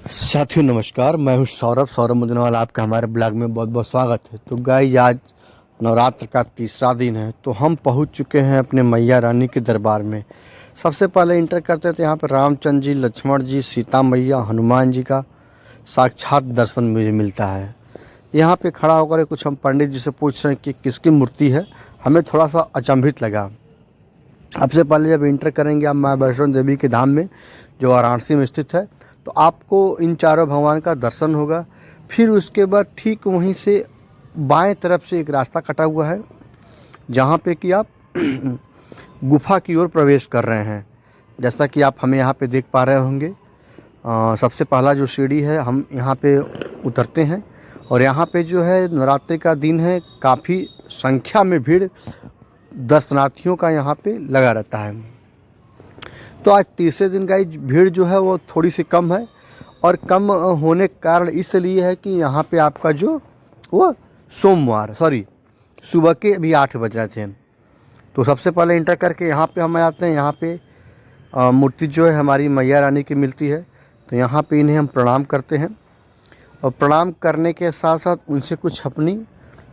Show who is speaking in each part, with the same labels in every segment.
Speaker 1: साथियों नमस्कार, मैं हूं सौरभ मुदनवाल। आपका हमारे ब्लॉग में बहुत बहुत स्वागत है। तो गाइस, आज नवरात्र का तीसरा दिन है, तो हम पहुंच चुके हैं अपने मैया रानी के दरबार में। सबसे पहले इंटर करते थे यहाँ पर रामचंद्र जी, लक्ष्मण जी, सीता मैया, हनुमान जी का साक्षात दर्शन मुझे मिलता है। यहाँ पे खड़ा होकर कुछ हम पंडित जी से पूछ रहे हैं कि किसकी मूर्ति है। हमें थोड़ा सा अचंभित लगा। सबसे पहले जब इंटर करेंगे आप माँ वैष्णो देवी के धाम में, जो वाराणसी में स्थित है, तो आपको इन चारों भगवान का दर्शन होगा। फिर उसके बाद ठीक वहीं से बाएं तरफ से एक रास्ता कटा हुआ है, जहाँ पे कि आप गुफा की ओर प्रवेश कर रहे हैं। जैसा कि आप हमें यहाँ पे देख पा रहे होंगे, सबसे पहला जो सीढ़ी है, हम यहाँ पे उतरते हैं। और यहाँ पे जो है नवरात्रि का दिन है, काफ़ी संख्या में भीड़ दर्शनार्थियों का यहाँ पे लगा रहता है। तो आज तीसरे दिन का भीड़ जो है वो थोड़ी सी कम है, और कम होने का कारण इसलिए है कि यहाँ पे आपका जो वो सुबह के अभी 8 बज रहे थे। तो सबसे पहले इंटर करके यहाँ पे हम आते हैं। यहाँ पे मूर्ति जो है हमारी मैया रानी की मिलती है, तो यहाँ पे इन्हें हम प्रणाम करते हैं। और प्रणाम करने के साथ साथ उनसे कुछ अपनी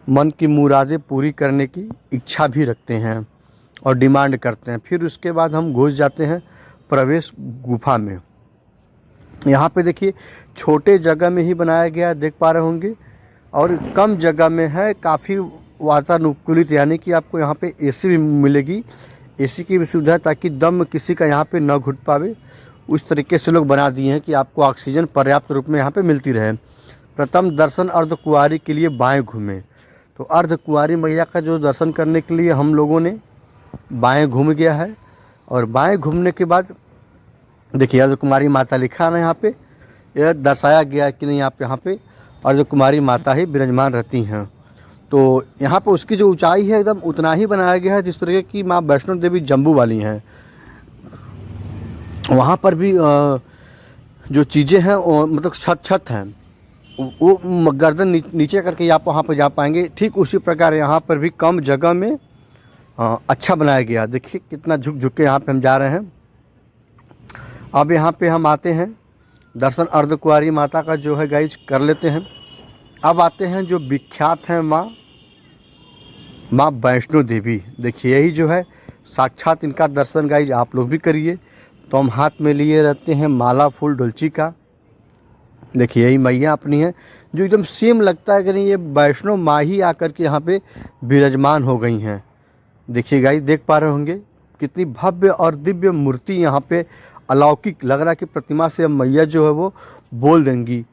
Speaker 1: मन की मुरादें पूरी करने की इच्छा भी रखते हैं और डिमांड करते हैं। फिर उसके बाद हम घुस जाते हैं प्रवेश गुफा में। यहाँ पे देखिए, छोटे जगह में ही बनाया गया है, देख पा रहे होंगे, और कम जगह में है, काफ़ी वातानुकूलित, यानी कि आपको यहाँ पे एसी भी मिलेगी, एसी की भी सुविधा, ताकि दम किसी का यहाँ पे न घुट पावे। उस तरीके से लोग बना दिए हैं कि आपको ऑक्सीजन पर्याप्त रूप में यहाँ पे मिलती रहे। प्रथम दर्शन अर्धकुंवारी के लिए बाएं घूमें। तो अर्धकुंवारी मैया का जो दर्शन करने के लिए हम लोगों ने बाएं घूम गया है। और बाएं घूमने के बाद देखिए, अर्धकुमारी माता लिखा है ना, यहाँ पे यह दर्शाया गया है कि नहीं, आप यहाँ पे अर्धकुमारी माता ही विराजमान रहती हैं। तो यहाँ पे उसकी जो ऊंचाई है एकदम उतना ही बनाया गया है जिस तरीके की माँ वैष्णो देवी जम्बू वाली हैं। वहाँ पर भी जो चीज़ें हैं मतलब छत हैं, वो गर्दन नीचे करके आप वहाँ पर जा पाएंगे। ठीक उसी प्रकार यहाँ पर भी कम जगह में अच्छा बनाया गया। देखिए कितना झुक के यहाँ पे हम जा रहे हैं। अब यहाँ पे हम आते हैं, दर्शन अर्धकुंवारी माता का जो है गाइज कर लेते हैं। अब आते हैं जो विख्यात हैं माँ वैष्णो देवी। देखिए यही जो है साक्षात इनका दर्शन गाइज आप लोग भी करिए। तो हम हाथ में लिए रहते हैं माला फूल डुलची का। देखिए यही मैया अपनी है, जो एकदम सेम लगता है कि नहीं ये वैष्णो माँ ही आकर के यहाँ पे विराजमान हो गई हैं। देखिए गाइस, देख पा रहे होंगे कितनी भव्य और दिव्य मूर्ति यहाँ पे, अलौकिक लग रहा है कि प्रतिमा से मैया जो है वो बोल देंगी।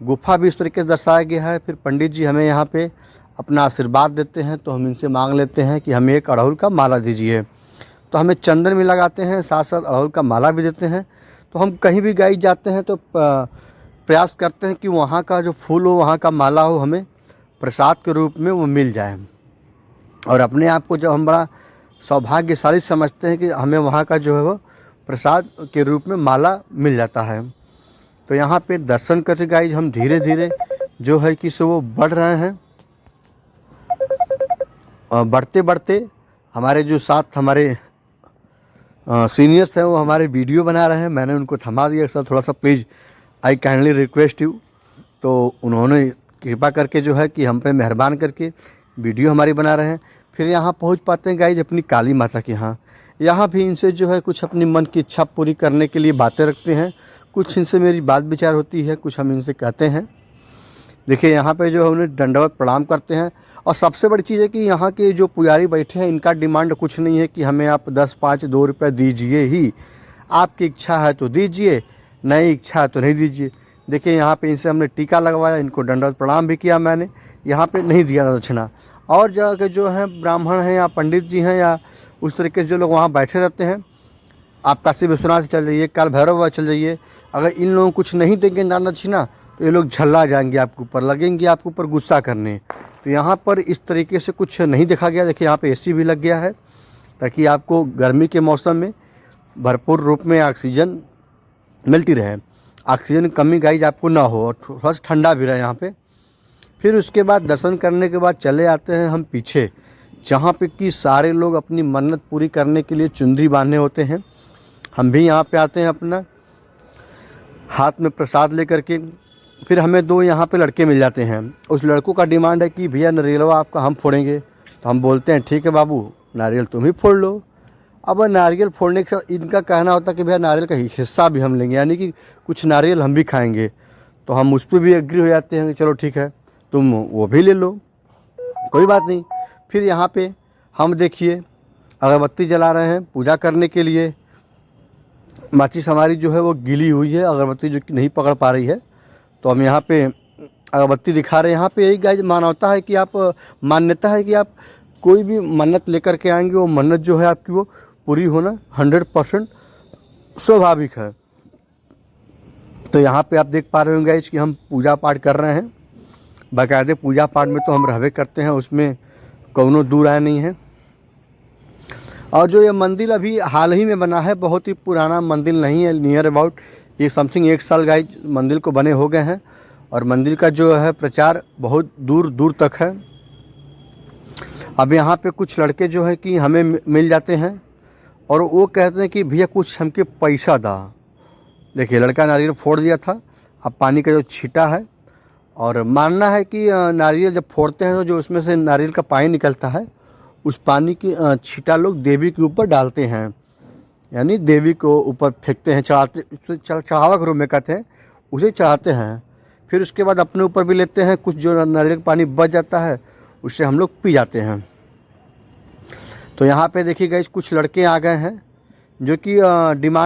Speaker 1: गुफा भी इस तरीके से दर्शाया गया है। फिर पंडित जी हमें यहाँ पे अपना आशीर्वाद देते हैं, तो हम इनसे मांग लेते हैं कि हमें एक अड़हुल का माला दीजिए। तो हमें चंदन भी लगाते हैं, साथ साथ अड़हुल का माला भी देते हैं। तो हम कहीं भी गाइस जाते हैं तो प्रयास करते हैं कि वहाँ का जो फूल हो, वहाँ का माला हो, हमें प्रसाद के रूप में वो मिल जाए। और अपने आप को जब हम बड़ा सौभाग्यशाली समझते हैं कि हमें वहाँ का जो है वो प्रसाद के रूप में माला मिल जाता है। तो यहाँ पे दर्शन करके गाइज हम धीरे धीरे जो है कि सो वो बढ़ रहे हैं। और बढ़ते बढ़ते हमारे जो साथ हमारे सीनियर्स हैं वो हमारे वीडियो बना रहे हैं। मैंने उनको थमा दिया, सर थोड़ा सा please I kindly request you. तो उन्होंने कृपा करके जो है कि हम पे मेहरबान करके वीडियो हमारी बना रहे हैं। फिर यहाँ पहुँच पाते हैं गाइज अपनी काली माता के यहाँ। यहाँ भी इनसे जो है कुछ अपनी मन की इच्छा पूरी करने के लिए बातें रखते हैं। कुछ इनसे मेरी बात विचार होती है, कुछ हम इनसे कहते हैं। देखिए यहाँ पे जो है उन्हें दंडवत प्रणाम करते हैं। और सबसे बड़ी चीज़ है कि यहाँ के जो पुजारी बैठे हैं, इनका डिमांड कुछ नहीं है कि हमें आप 10, 5, 2 रुपये दीजिए ही। आपकी इच्छा है तो दीजिए, नहीं इच्छा है तो नहीं दीजिए। देखिए यहाँ पे इनसे हमने टीका लगवाया, इनको दंडवत प्रणाम भी किया मैंने। यहाँ पे नहीं दिया दक्षिणा। और जगह के जो हैं ब्राह्मण हैं या पंडित जी हैं या उस तरीके से जो लोग वहाँ बैठे रहते हैं, आप काशी विश्वनाथ चल जाइए, काल भैरव बाबा चल जाइए, अगर इन लोगों को कुछ नहीं देंगे दान दक्षिणा तो ये लोग झल्ला जाएंगे आपके ऊपर, लगेंगे आपके ऊपर गुस्सा करने। तो यहाँ पर इस तरीके से कुछ नहीं देखा गया। देखिए यहाँ पे एसी भी लग गया है, ताकि आपको गर्मी के मौसम में भरपूर रूप में ऑक्सीजन मिलती रहे, ऑक्सीजन की कमी गाइज आपको ना हो, और थोड़ा सा ठंडा भी रहे यहाँ पे। फिर उसके बाद दर्शन करने के बाद चले आते हैं हम पीछे, जहाँ पे कि सारे लोग अपनी मन्नत पूरी करने के लिए चुंदरी बांधे होते हैं। हम भी यहाँ पे आते हैं अपना हाथ में प्रसाद लेकर के फिर हमें 2 यहाँ पे लड़के मिल जाते हैं। उस लड़कों का डिमांड है कि भैया नारियलवा आपका हम फोड़ेंगे। तो हम बोलते हैं ठीक है बाबू, नारियल तुम ही फोड़ लो। अब नारियल फोड़ने का इनका कहना होता है कि भैया नारियल का हिस्सा भी हम लेंगे, यानी कि कुछ नारियल हम भी खाएंगे। तो हम उस पर भी एग्री हो जाते हैं कि चलो ठीक है, तुम वो भी ले लो, कोई बात नहीं। फिर यहाँ पे हम देखिए अगरबत्ती जला रहे हैं पूजा करने के लिए। माचिस हमारी जो है वो गीली हुई है, अगरबत्ती जो कि नहीं पकड़ पा रही है, तो हम यहाँ पे अगरबत्ती दिखा रहे हैं। यहाँ पे यही गाइस मानवता है कि आप, मान्यता है कि आप कोई भी मन्नत लेकर के आएंगे, वो मन्नत जो है आपकी वो पूरी होना 100% स्वाभाविक है। तो यहाँ पे आप देख पा रहे होंगे गाइस कि हम पूजा पाठ कर रहे हैं। बाकायदे पूजा पाठ में तो हम रहबे करते हैं, उसमें कौनो दूर आया नहीं है। और जो ये मंदिर अभी हाल ही में बना है, बहुत ही पुराना मंदिर नहीं है, नियर अबाउट ये समथिंग 1 साल गाइस मंदिर को बने हो गए हैं। और मंदिर का जो है प्रचार बहुत दूर दूर तक है। अब यहाँ पे कुछ लड़के जो है कि हमें मिल जाते हैं और वो कहते हैं कि भैया कुछ हमके पैसा दा। देखिए लड़का नारियल फोड़ दिया था, अब पानी का जो छींटा है, और मानना है कि नारियल जब फोड़ते हैं तो जो उसमें से नारियल का पानी निकलता है, उस पानी की छींटा लोग देवी के ऊपर डालते हैं, यानी देवी को ऊपर फेंकते हैं, चढ़ाते, चढ़ावा के रूप में कहते हैं, उसे चढ़ाते हैं। फिर उसके बाद अपने ऊपर भी लेते हैं, कुछ जो नारियल का पानी बच जाता है उससे हम लोग पी जाते हैं। तो यहाँ पे देखिए गाइस कुछ लड़के आ गए हैं जो कि डिमांड